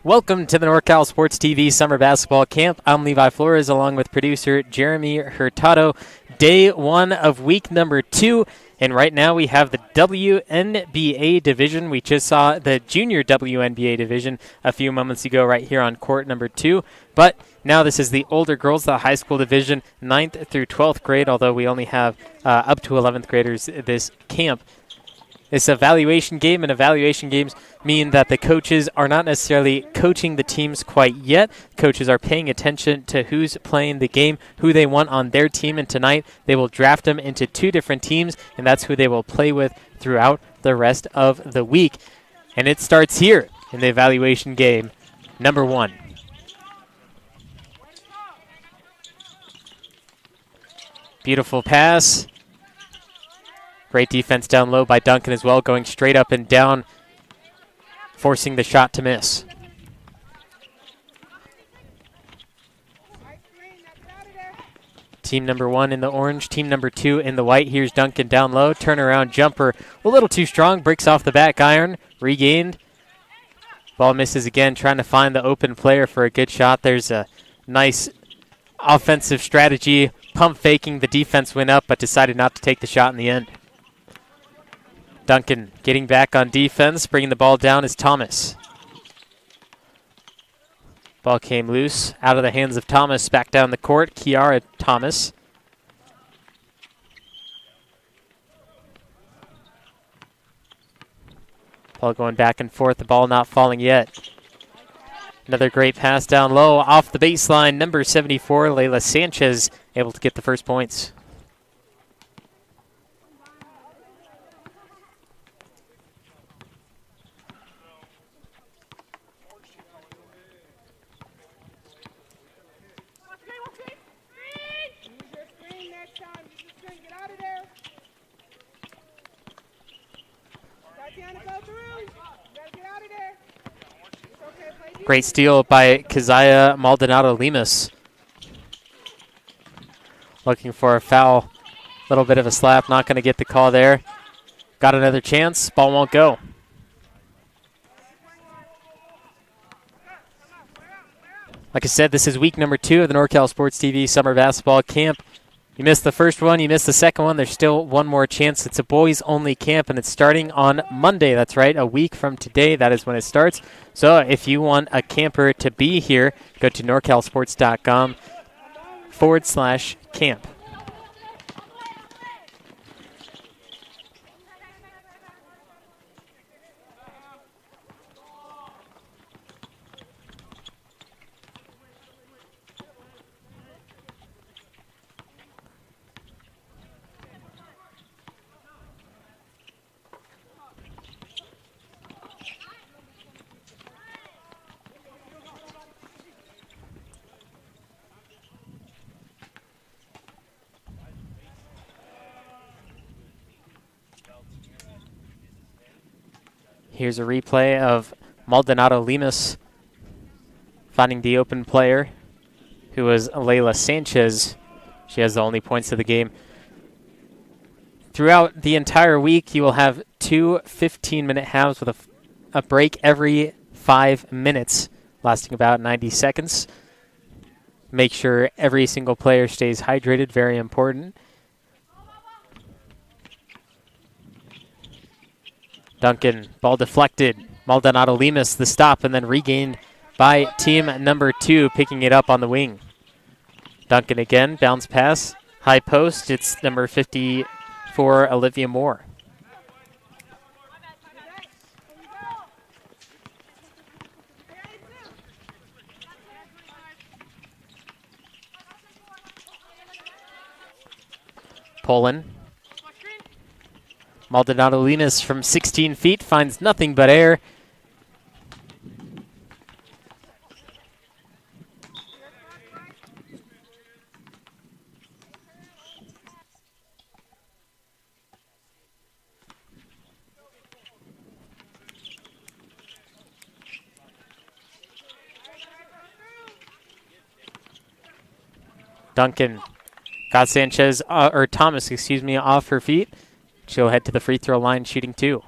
Welcome to the NorCal Sports TV Summer Basketball Camp. I'm Levi Flores along with producer Jeremy Hurtado. Day one of week number 2. And right now we have the WNBA division. We just saw the junior WNBA division a few moments ago right here on court number 2. But now this is the older girls, the high school division, 9th through 12th grade, although we only have up to 11th graders this camp. It's an evaluation game, and evaluation games mean that the coaches are not necessarily coaching the teams quite yet. Coaches are paying attention to who's playing the game, who they want on their team, and tonight they will draft them into 2 different teams, and that's who they will play with throughout the rest of the week. And it starts here in the evaluation game, number 1. Beautiful pass. Great defense down low by Duncan as well, going straight up and down, forcing the shot to miss. Team number 1 in the orange, team number 2 in the white. Here's Duncan down low, turnaround jumper, a little too strong, breaks off the back iron, regained. Ball misses again, trying to find the open player for a good shot. There's a nice offensive strategy, pump faking. The defense went up but decided not to take the shot in the end. Duncan getting back on defense, bringing the ball down is Thomas. Ball came loose, out of the hands of Thomas, back down the court, Kiara Thomas. Ball going back and forth, the ball not falling yet. Another great pass down low, off the baseline, number 74, Layla Sanchez, able to get the first points. Great steal by Keziah Maldonado-Lemus. Looking for a foul. A little bit of a slap. Not going to get the call there. Got another chance. Ball won't go. Like I said, this is week number 2 of the NorCal Sports TV Summer Basketball Camp. You missed the first one, you missed the second one. There's still one more chance. It's a boys-only camp, and it's starting on Monday. That's right, a week from today. That is when it starts. So if you want a camper to be here, go to norcalsports.com/camp. Here's a replay of Maldonado-Lemus finding the open player, who was Layla Sanchez. She has the only points of the game. Throughout the entire week, you will have 2 15-minute halves with a break every 5 minutes, lasting about 90 seconds. Make sure every single player stays hydrated, very important. Duncan, ball deflected. Maldonado-Lemus, the stop, and then regained by team number 2, picking it up on the wing. Duncan again, bounce pass, high post. It's number 54, Olivia Moore. Poland. Maldonado-Lemus from 16 feet finds nothing but air. Duncan got Sanchez, or Thomas, excuse me, off her feet. She'll head to the free throw line shooting 2.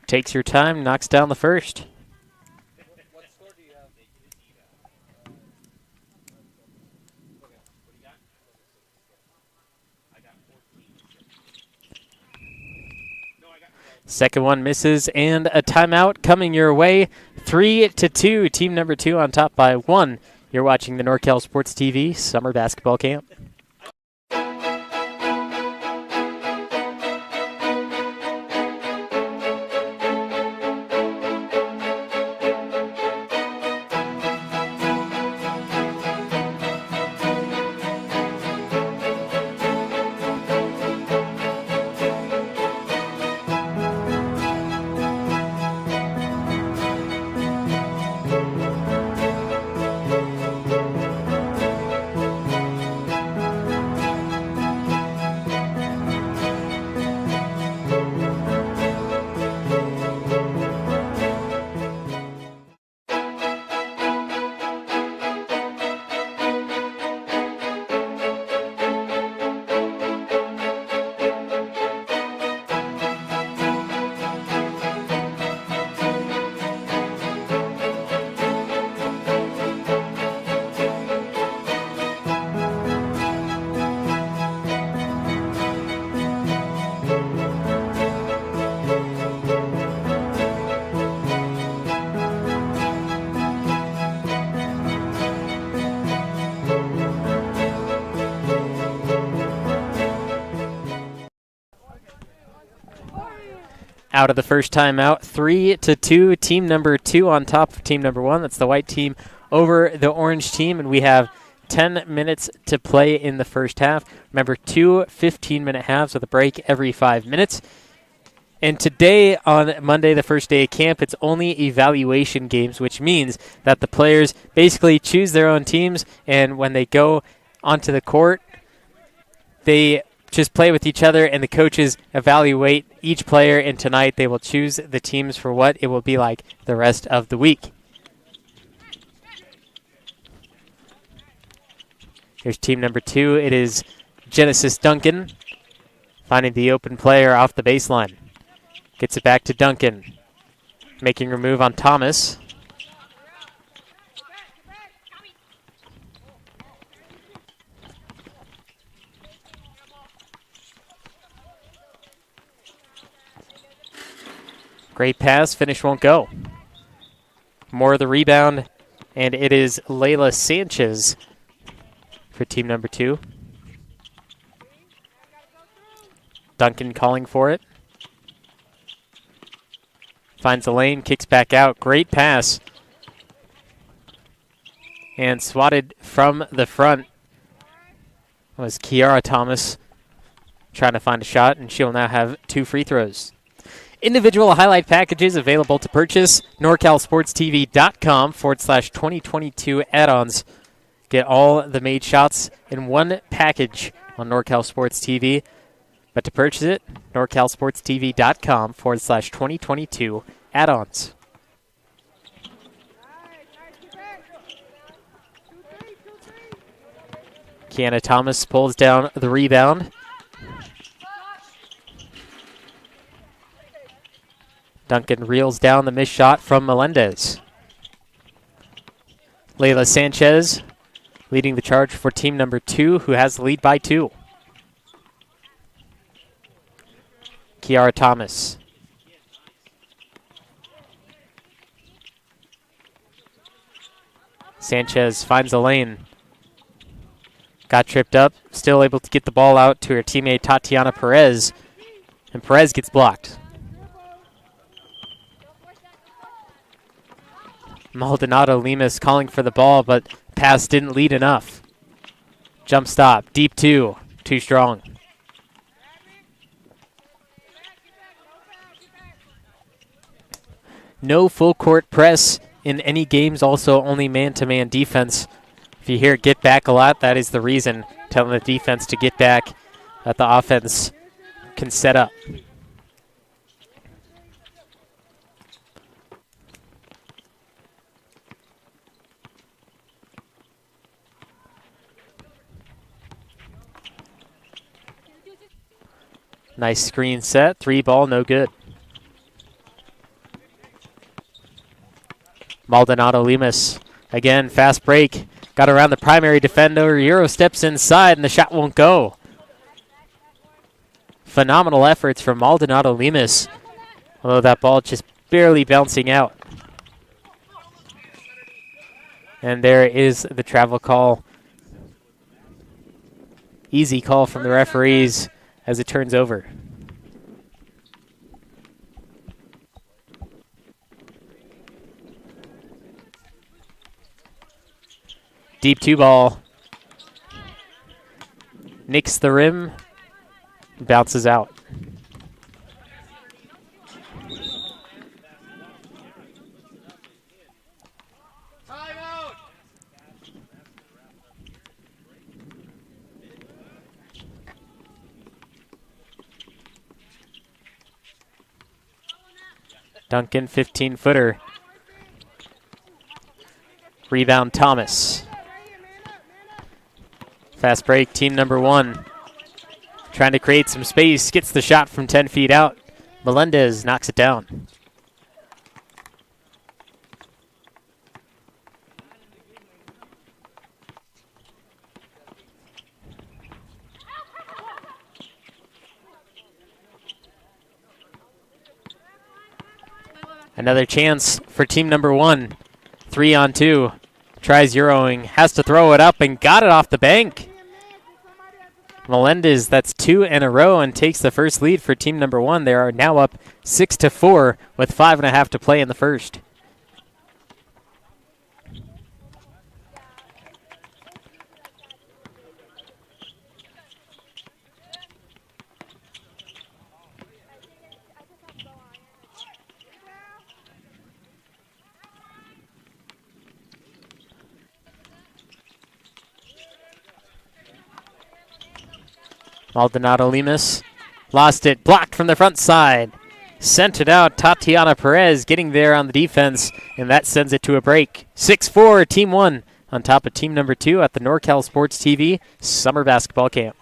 Takes your time, knocks down the first. What score do you have? Second one misses, and a timeout coming your way. 3-2, team number 2 on top by 1. You're watching the NorCal Sports TV Summer Basketball Camp. Out of the first timeout, 3-2, team number 2 on top of team number 1. That's the white team over the orange team, and we have 10 minutes to play in the first half. Remember, 2 15-minute halves with a break every 5 minutes. And today, on Monday, the first day of camp, it's only evaluation games, which means that the players basically choose their own teams, and when they go onto the court, they just play with each other, and the coaches evaluate each player, and tonight they will choose the teams for what it will be like the rest of the week. Here's team number 2. It is Genesis Duncan finding the open player off the baseline. Gets it back to Duncan, making a move on Thomas. Great pass, finish won't go. More of the rebound, and it is Layla Sanchez for team number 2. Duncan calling for it. Finds the lane, kicks back out. Great pass. And swatted from the front was Kiara Thomas trying to find a shot, and she'll now have 2 free throws. Individual highlight packages available to purchase. NorCalSportsTV.com/2022 add-ons. Get all the made shots in one package on NorCal Sports TV. But to purchase it, NorCalSportsTV.com/2022 add-ons. Kiana Thomas pulls down the rebound. Duncan reels down the missed shot from Melendez. Layla Sanchez leading the charge for team number 2, who has the lead by 2. Kiara Thomas. Sanchez finds the lane. Got tripped up, still able to get the ball out to her teammate Tatiana Perez, and Perez gets blocked. Maldonado Lemus calling for the ball, but pass didn't lead enough. Jump stop, deep 2, too strong. No full court press in any games, also only man-to-man defense. If you hear get back a lot, that is the reason. telling the defense to get back, that the offense can set up. Nice screen set, 3-ball, no good. Maldonado Lemus, again, fast break. Got around the primary defender, Euro steps inside, and the shot won't go. Phenomenal efforts from Maldonado Lemus, although that ball just barely bouncing out. And there is the travel call. Easy call from the referees as it turns over. Deep 2-ball. Nicks the rim. Bounces out. Duncan, 15-footer. Rebound, Thomas. Fast break, team number 1. Trying to create some space, gets the shot from 10 feet out. Melendez knocks it down. Another chance for team number 1. 3-on-2. Tries Euroing, has to throw it up and got it off the bank. Melendez, that's 2 in a row and takes the first lead for team number 1. They are now up 6-4 with 5.5 to play in the first. Maldonado Lemus lost it, blocked from the front side. Sent it out, Tatiana Perez getting there on the defense, and that sends it to a break. 6-4, team 1 on top of team number 2 at the NorCal Sports TV Summer Basketball Camp.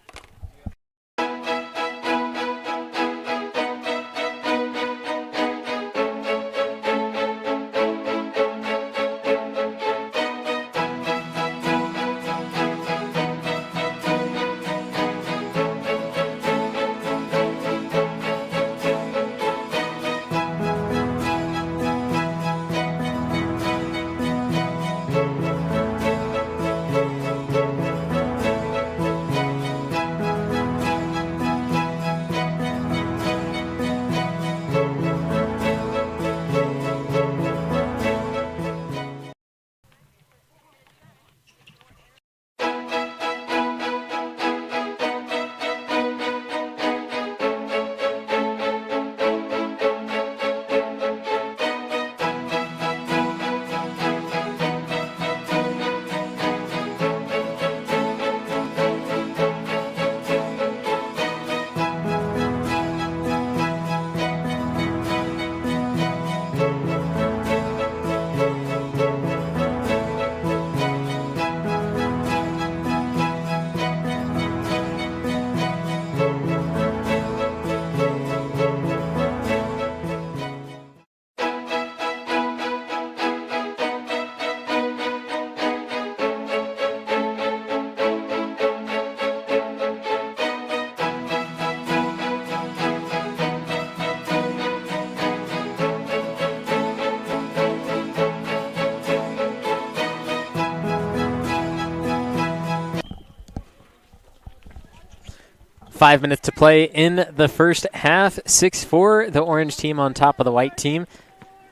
5 minutes to play in the first half. 6-4, the orange team on top of the white team.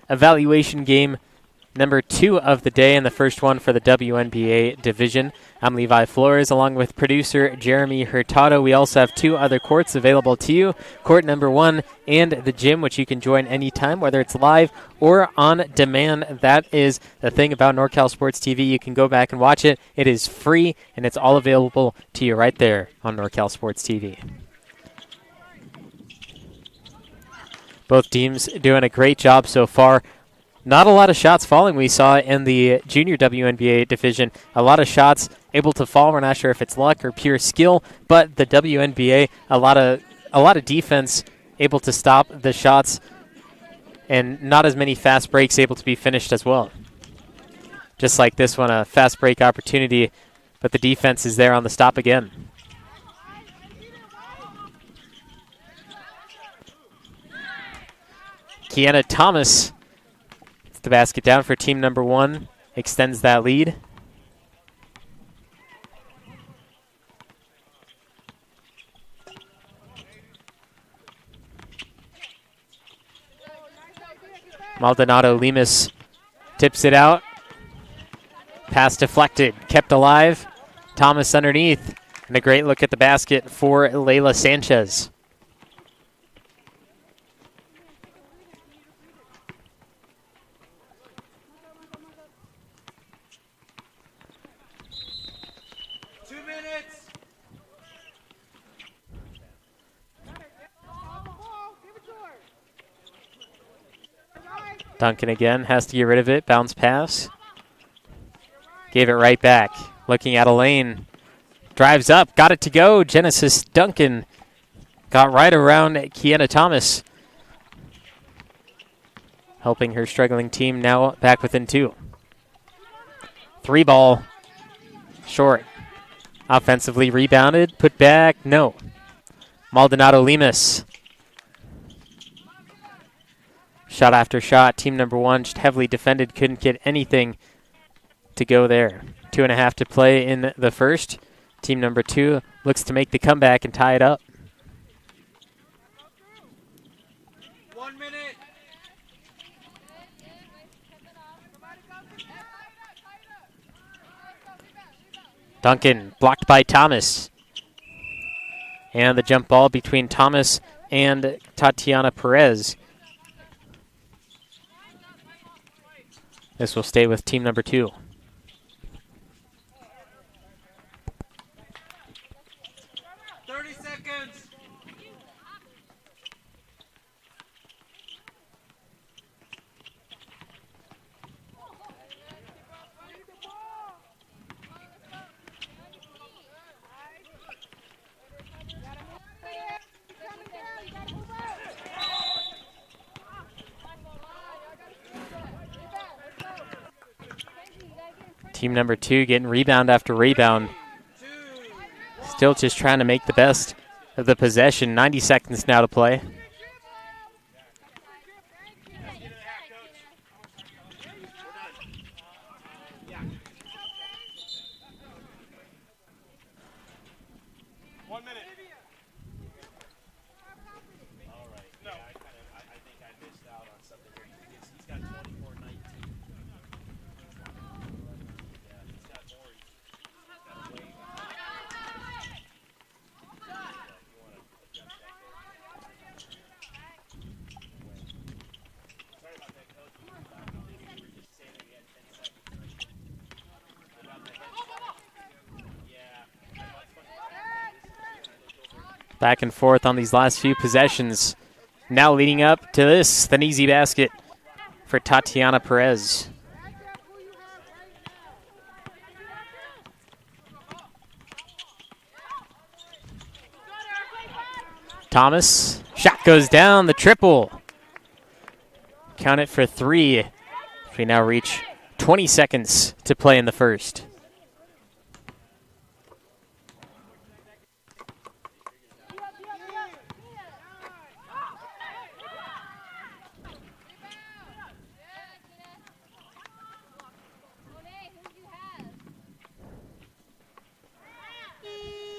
Evaluation game number 2 of the day and the first one for the WNBA division. I'm Levi Flores along with producer Jeremy Hurtado. We also have 2 other courts available to you. Court number 1 and the gym, which you can join anytime, whether it's live or on demand. That is the thing about NorCal Sports TV. You can go back and watch it. It is free, and it's all available to you right there on NorCal Sports TV. Both teams doing a great job so far. Not a lot of shots falling we saw in the junior WNBA division. A lot of shots able to fall. We're not sure if it's luck or pure skill, but the WNBA, a lot of defense able to stop the shots, and not as many fast breaks able to be finished as well. Just like this one, a fast break opportunity, but the defense is there on the stop again. Kiana Thomas, the basket down for team number 1, extends that lead. Maldonado Lemus tips it out. Pass deflected, kept alive. Thomas underneath, and a great look at the basket for Layla Sanchez. Duncan again, has to get rid of it. Bounce pass. Gave it right back. Looking at a lane. Drives up, got it to go. Genesis Duncan got right around Kiana Thomas. Helping her struggling team now back within 2. 3 ball. Short. Offensively rebounded. Put back. No. Maldonado Lemus. Shot after shot. Team number 1 just heavily defended. Couldn't get anything to go there. 2.5 to play in the first. Team number 2 looks to make the comeback and tie it up. 1 minute. Duncan blocked by Thomas. And the jump ball between Thomas and Tatiana Perez. This will stay with team number 2. Team number 2 getting rebound after rebound. Still just trying to make the best of the possession. 90 seconds now to play. Back and forth on these last few possessions. Now leading up to this, an easy basket for Tatiana Perez. Thomas, shot goes down, the triple. Count it for 3. We now reach 20 seconds to play in the first.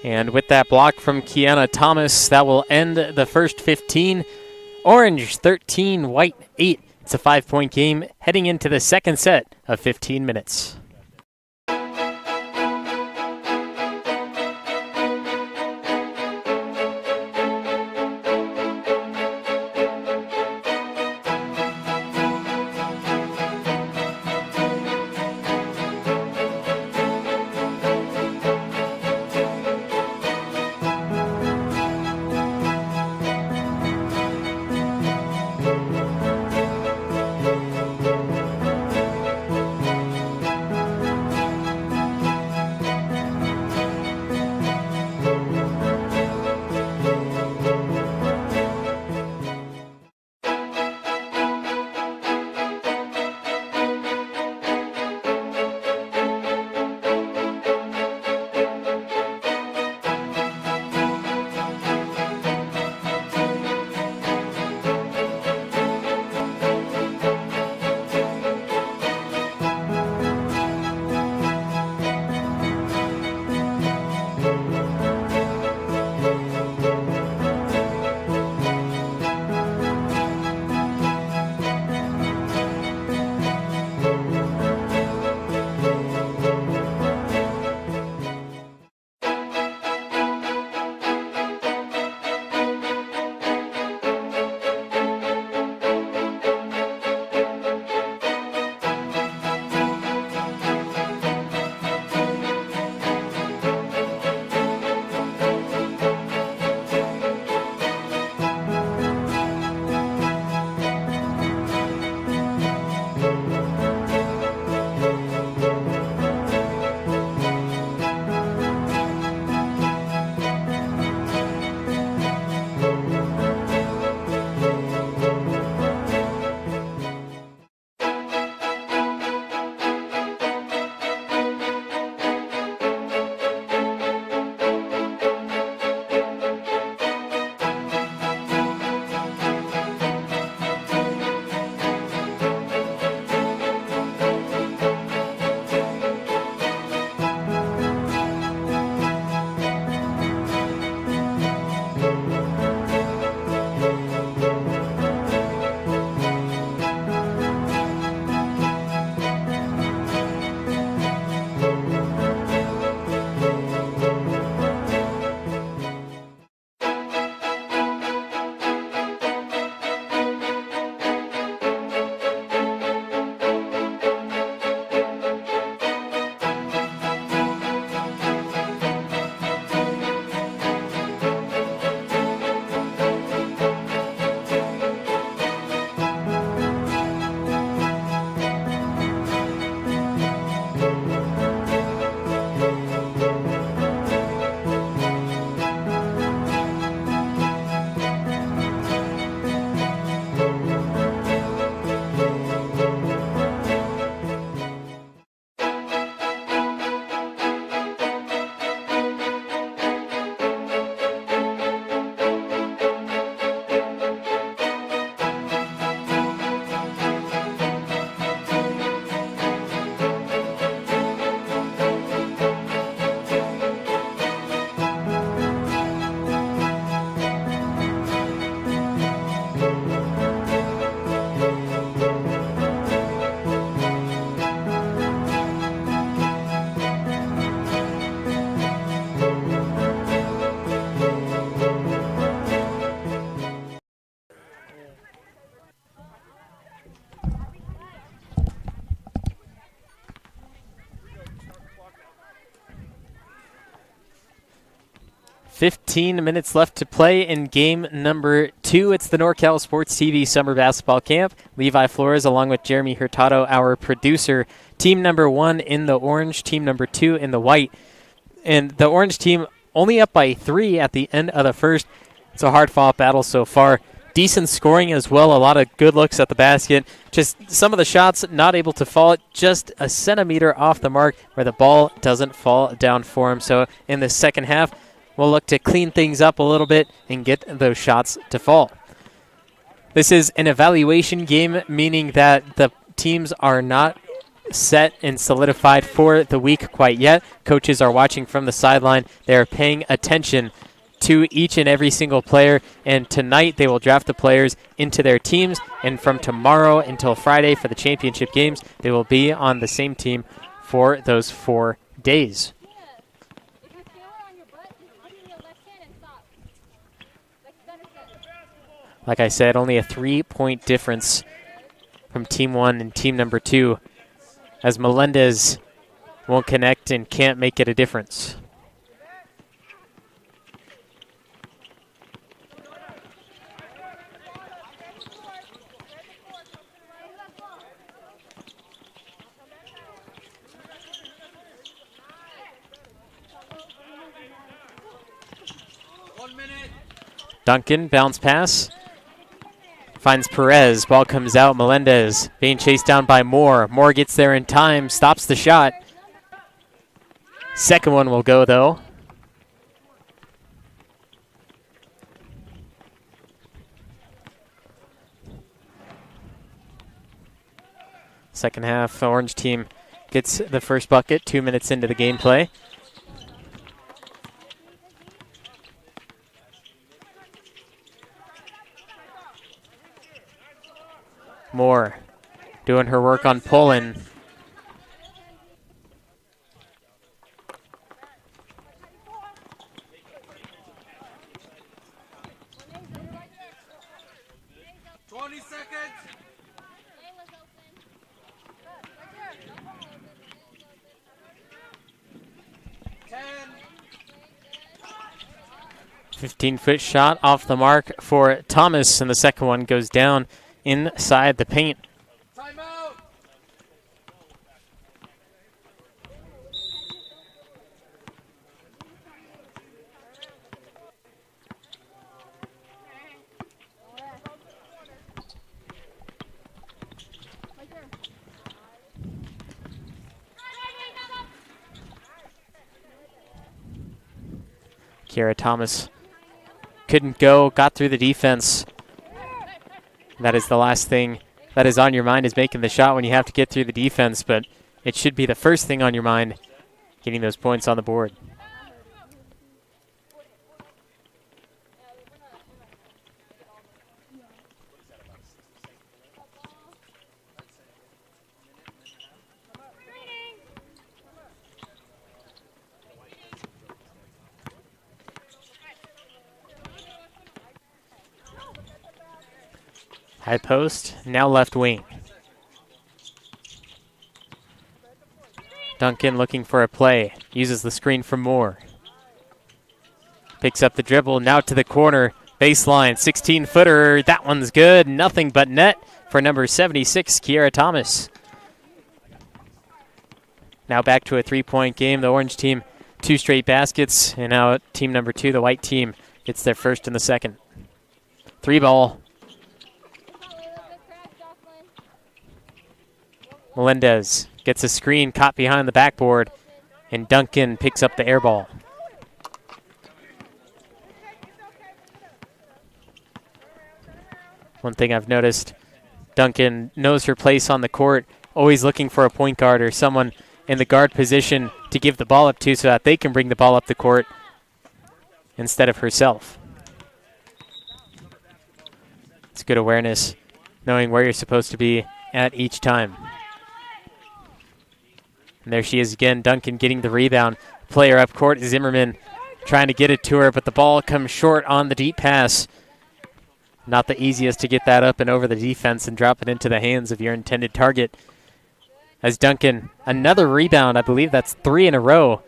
And with that block from Kiana Thomas, that will end the first 15. Orange 13, white 8 It's a 5-point game heading into the second set of 15 minutes. Fifteen minutes left to play in game number 2. It's the NorCal Sports TV Summer Basketball Camp. Levi Flores along with Jeremy Hurtado, our producer. Team number 1 in the orange, team number 2 in the white. And the orange team only up by 3 at the end of the first. It's a hard-fought battle so far. Decent scoring as well, a lot of good looks at the basket. Just some of the shots not able to fall just a centimeter off the mark where the ball doesn't fall down for him. So in the second half, we'll look to clean things up a little bit and get those shots to fall. This is an evaluation game, meaning that the teams are not set and solidified for the week quite yet. Coaches are watching from the sideline. They're paying attention to each and every single player, and tonight they will draft the players into their teams, and from tomorrow until Friday for the championship games, they will be on the same team for those 4 days. Like I said, only a 3-point difference from Team 1 and Team number 2, as Melendez won't connect and can't make it a difference. Duncan, bounce pass. Finds Perez. Ball comes out. Melendez being chased down by Moore. Moore gets there in time. Stops the shot. Second one will go, though. Second half, the Orange team gets the first bucket 2 minutes into the gameplay. Moore doing her work on pulling. Seconds. 15-foot shot off the mark for Thomas, and the second one goes down inside the paint. Timeout. Kiara Thomas couldn't go, got through the defense. That is the last thing that is on your mind, is making the shot when you have to get through the defense, but it should be the first thing on your mind, getting those points on the board. High post, now left wing. Duncan looking for a play, uses the screen from Moore. Picks up the dribble, now to the corner, baseline, 16-footer, that one's good, nothing but net for number 76, Kiara Thomas. Now back to a three-point game, the Orange team, 2 straight baskets, and now team number 2, the White team, gets their first in the second. 3-ball. Melendez gets a screen, caught behind the backboard, and Duncan picks up the air ball. One thing I've noticed, Duncan knows her place on the court, always looking for a point guard or someone in the guard position to give the ball up to so that they can bring the ball up the court instead of herself. It's good awareness, knowing where you're supposed to be at each time. And there she is again, Duncan getting the rebound. Player up court, Zimmerman trying to get it to her, but the ball comes short on the deep pass. Not the easiest to get that up and over the defense and drop it into the hands of your intended target. As Duncan, another rebound, I believe that's 3 in a row.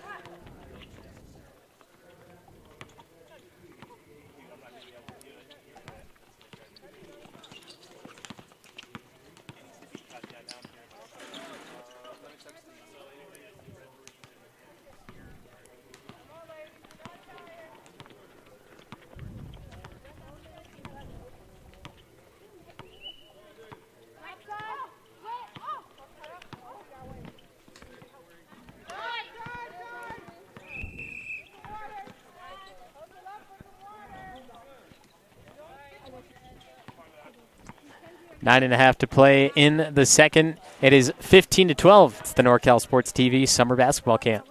Nine and a half to play in the second. It is 15-12. It's the NorCal Sports TV Summer Basketball Camp.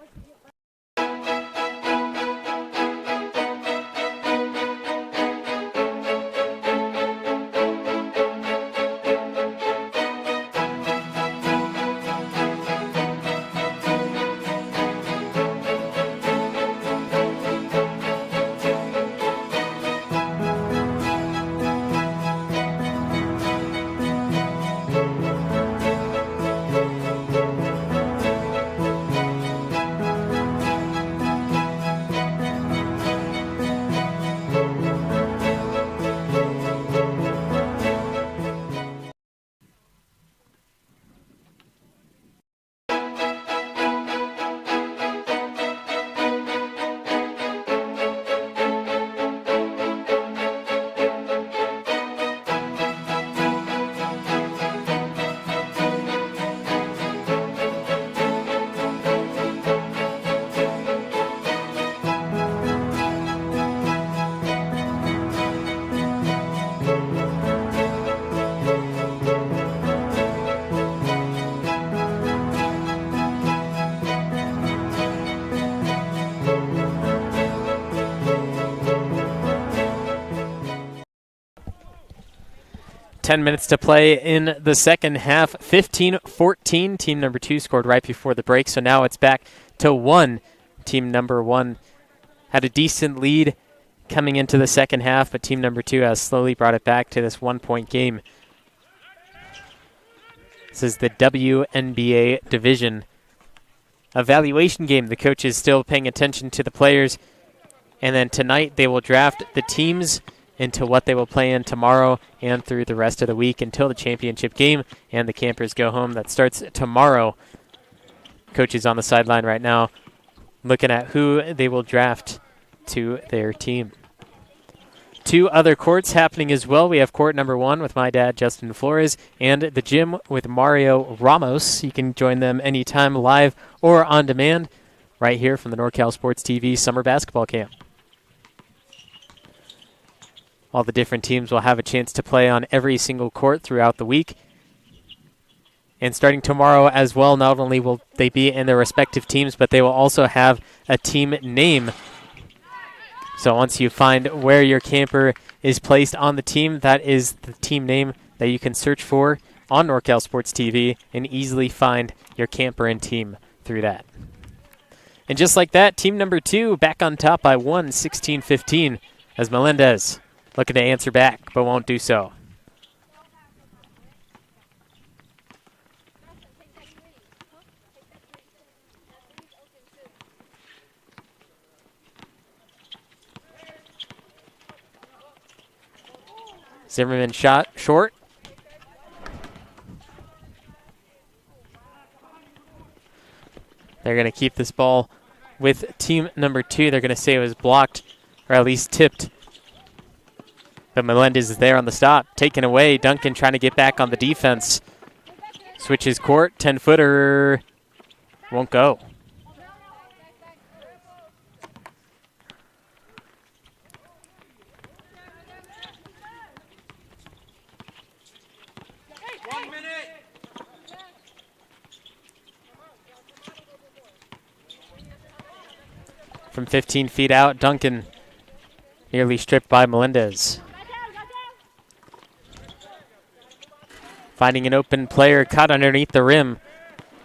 10 minutes to play in the second half. 15-14. Team number 2 scored right before the break, so now it's back to 1. Team number 1 had a decent lead coming into the second half, but team number 2 has slowly brought it back to this 1-point game. This is the WNBA division evaluation game. The coach is still paying attention to the players, and then tonight they will draft the teams into what they will play in tomorrow and through the rest of the week until the championship game, and the campers go home. That starts tomorrow. Coach is on the sideline right now looking at who they will draft to their team. 2 other courts happening as well. We have court number 1 with my dad, Justin Flores, and the gym with Mario Ramos. You can join them anytime live or on demand right here from the NorCal Sports TV Summer Basketball Camp. All the different teams will have a chance to play on every single court throughout the week. And starting tomorrow as well, not only will they be in their respective teams, but they will also have a team name. So once you find where your camper is placed on the team, that is the team name that you can search for on NorCal Sports TV and easily find your camper and team through that. And just like that, team number 2 back on top by 1, 16-15, as Melendez looking to answer back, but won't do so. Zimmerman shot short. They're going to keep this ball with team number 2. They're going to say it was blocked, or at least tipped. But Melendez is there on the stop. Taken away. Duncan trying to get back on the defense. Switches court. 10-footer. Won't go. From 15 feet out, Duncan nearly stripped by Melendez. Finding an open player, caught underneath the rim.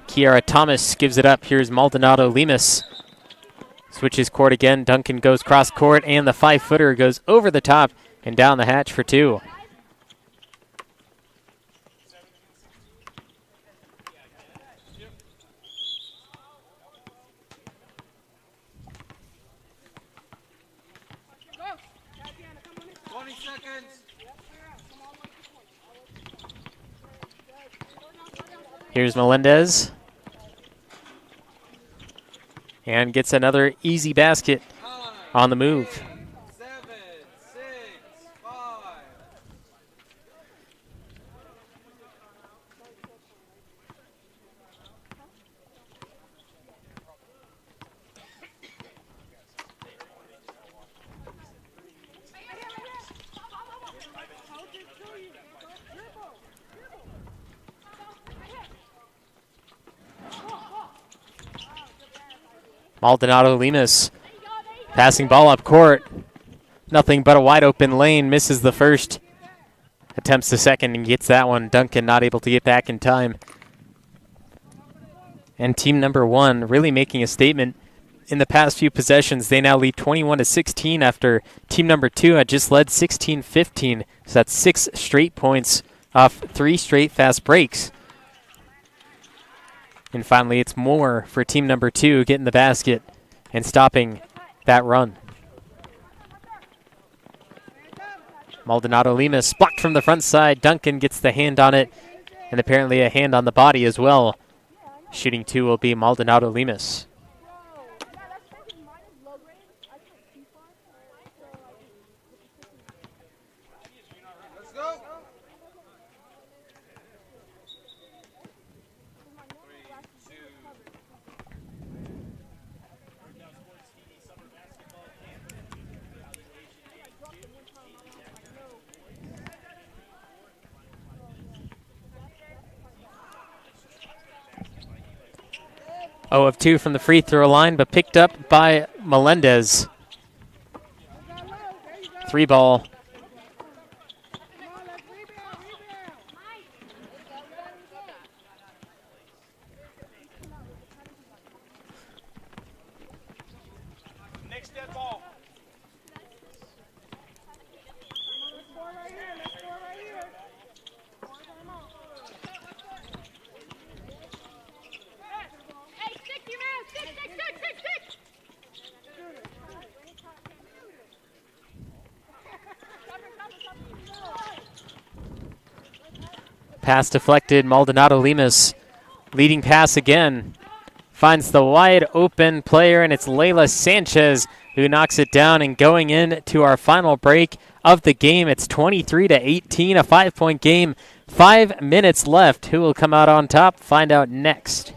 Kiara Thomas gives it up. Here's Maldonado Lemus. Switches court again. Duncan goes cross court, and the 5-footer goes over the top and down the hatch for 2. Here's Melendez. And gets another easy basket on the move. 7, 6, 5. Maldonado Lemus passing ball up court. Nothing but a wide open lane. Misses the first. Attempts the second and gets that one. Duncan not able to get back in time. And team number 1 really making a statement in the past few possessions. They now lead 21-16 after team number 2 had just led 16-15. So that's 6 straight points off 3 straight fast breaks. And finally, it's more for team number 2 getting the basket and stopping that run. Maldonado Lemus blocked from the front side. Duncan gets the hand on it, and apparently a hand on the body as well. Shooting 2 will be Maldonado Lemus. Let's go. Oh of 2 from the free throw line, but picked up by Melendez. 3 ball. Pass deflected. Maldonado Lemus leading pass again. Finds the wide open player, and it's Layla Sanchez who knocks it down. And going into our final break of the game, it's 23-18, a 5-point game. 5 minutes left. Who will come out on top? Find out next.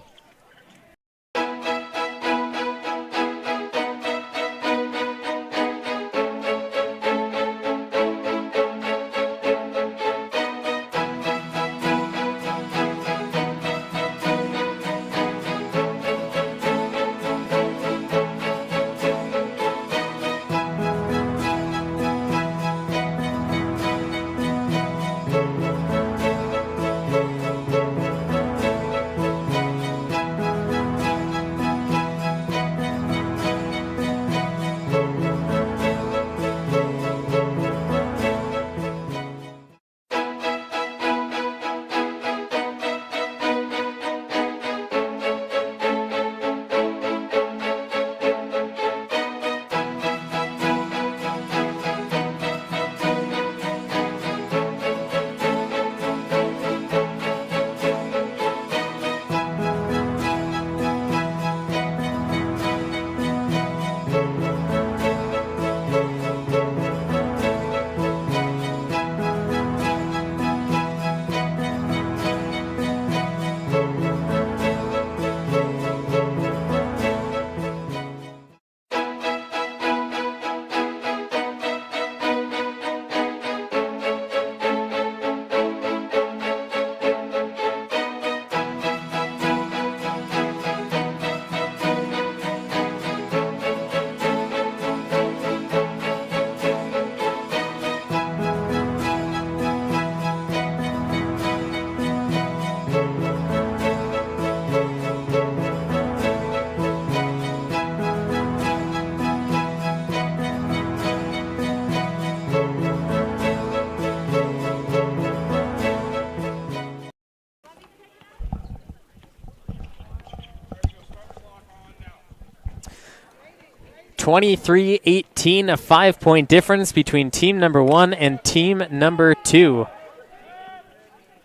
(23-18), a 5-point difference between team number 1 and team number 2.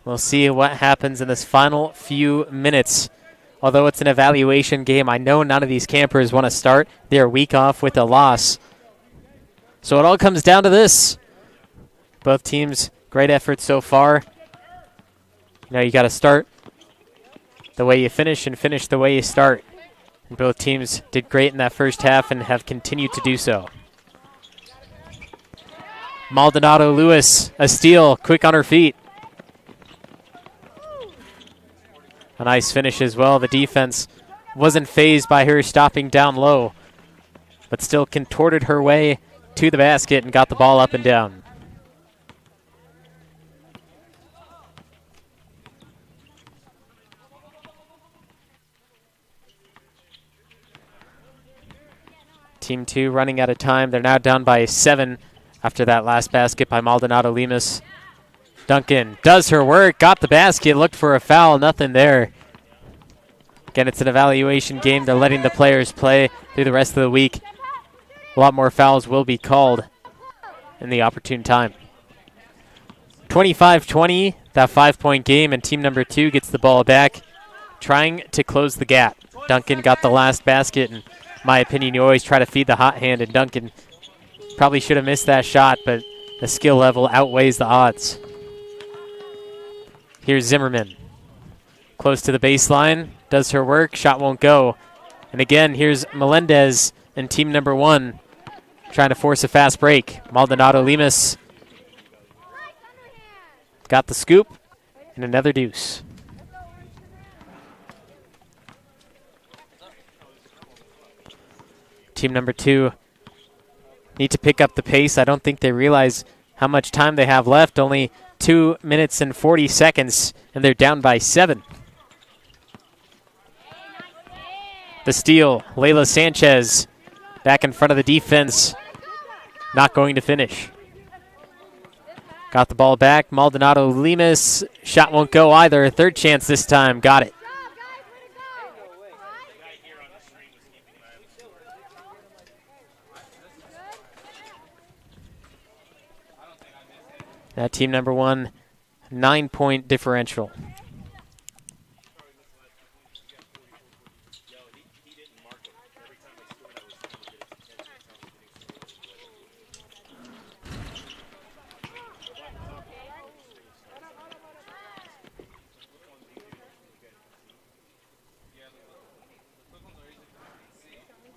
We'll see what happens in this final few minutes. Although it's an evaluation game, I know none of these campers want to start their week off with a loss. So it all comes down to this. Both teams, great effort so far. You know, you got to start the way you finish and finish the way you start. And both teams did great in that first half and have continued to do so. Maldonado Lewis, a steal, quick on her feet. A nice finish as well. The defense wasn't fazed by her stopping down low, but still contorted her way to the basket and got the ball up and down. Team 2 running out of time. They're now down by 7 after that last basket by Maldonado Lemus. Duncan does her work, got the basket, looked for a foul, nothing there. Again, it's an evaluation game. They're letting the players play through the rest of the week. A lot more fouls will be called in the opportune time. 25-20, that 5-point game, and team number 2 gets the ball back, trying to close the gap. Duncan got the last basket, and in my opinion, you always try to feed the hot hand, and Duncan probably should have missed that shot, but the skill level outweighs the odds. Here's Zimmerman. Close to the baseline, does her work, shot won't go. And again, here's Melendez and team number 1 trying to force a fast break. Maldonado Lemus got the scoop and another deuce. Team number 2 need to pick up the pace. I don't think they realize how much time they have left. Only 2 minutes and 40 seconds, and they're down by 7. The steal, Layla Sanchez back in front of the defense. Not going to finish. Got the ball back. Maldonado Lemus. Shot won't go either. Third chance this time. Got it. That team number 1, 9-point differential.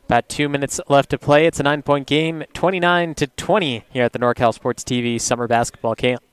About 2 minutes left to play. It's a 9-point game, 29-20 here at the NorCal Sports TV Summer Basketball Camp.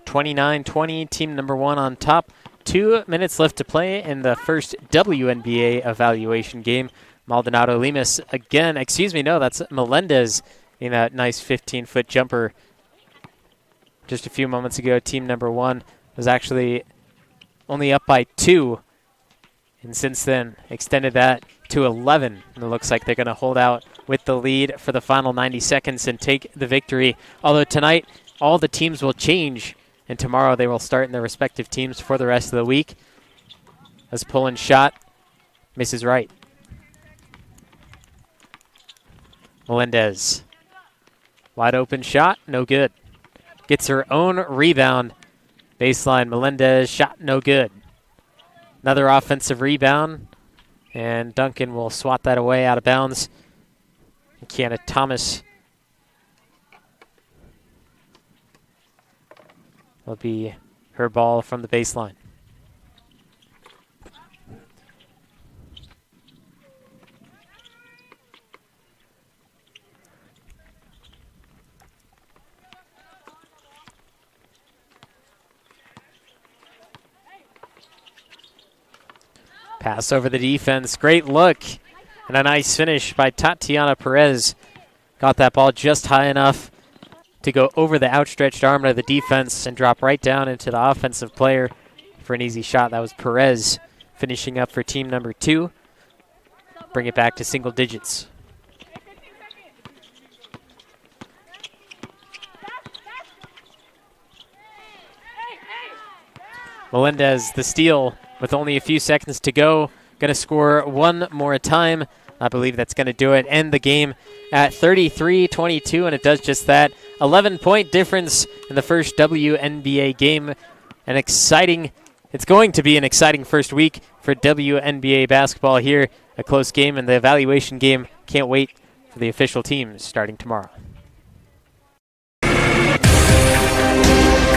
(29-20), team number 1 on top. 2 minutes left to play in the first WNBA evaluation game. Maldonado Lemus again, that's Melendez in that nice 15-foot jumper. Just a few moments ago, team number 1 was actually only up by 2, and since then extended that to 11. And it looks like they're going to hold out with the lead for the final 90 seconds and take the victory. Although tonight, all the teams will change, and tomorrow they will start in their respective teams for the rest of the week. As pull-in shot misses right. Melendez. Wide open shot, no good. Gets her own rebound. Baseline, Melendez, shot no good. Another offensive rebound, and Duncan will swat that away out of bounds. Kiana Thomas will be her ball from the baseline. Pass over the defense. Great look. And a nice finish by Tatiana Perez. Got that ball just high enough to go over the outstretched arm of the defense and drop right down into the offensive player for an easy shot. That was Perez finishing up for team number 2. Bring it back to single digits. Melendez, the steal with only a few seconds to go. Going to score one more time. I believe that's going to do it. End the game at 33-22, and it does just that. 11-point difference in the first WNBA game. It's going to be an exciting first week for WNBA basketball here. A close game, and the evaluation game. Can't wait for the official teams starting tomorrow.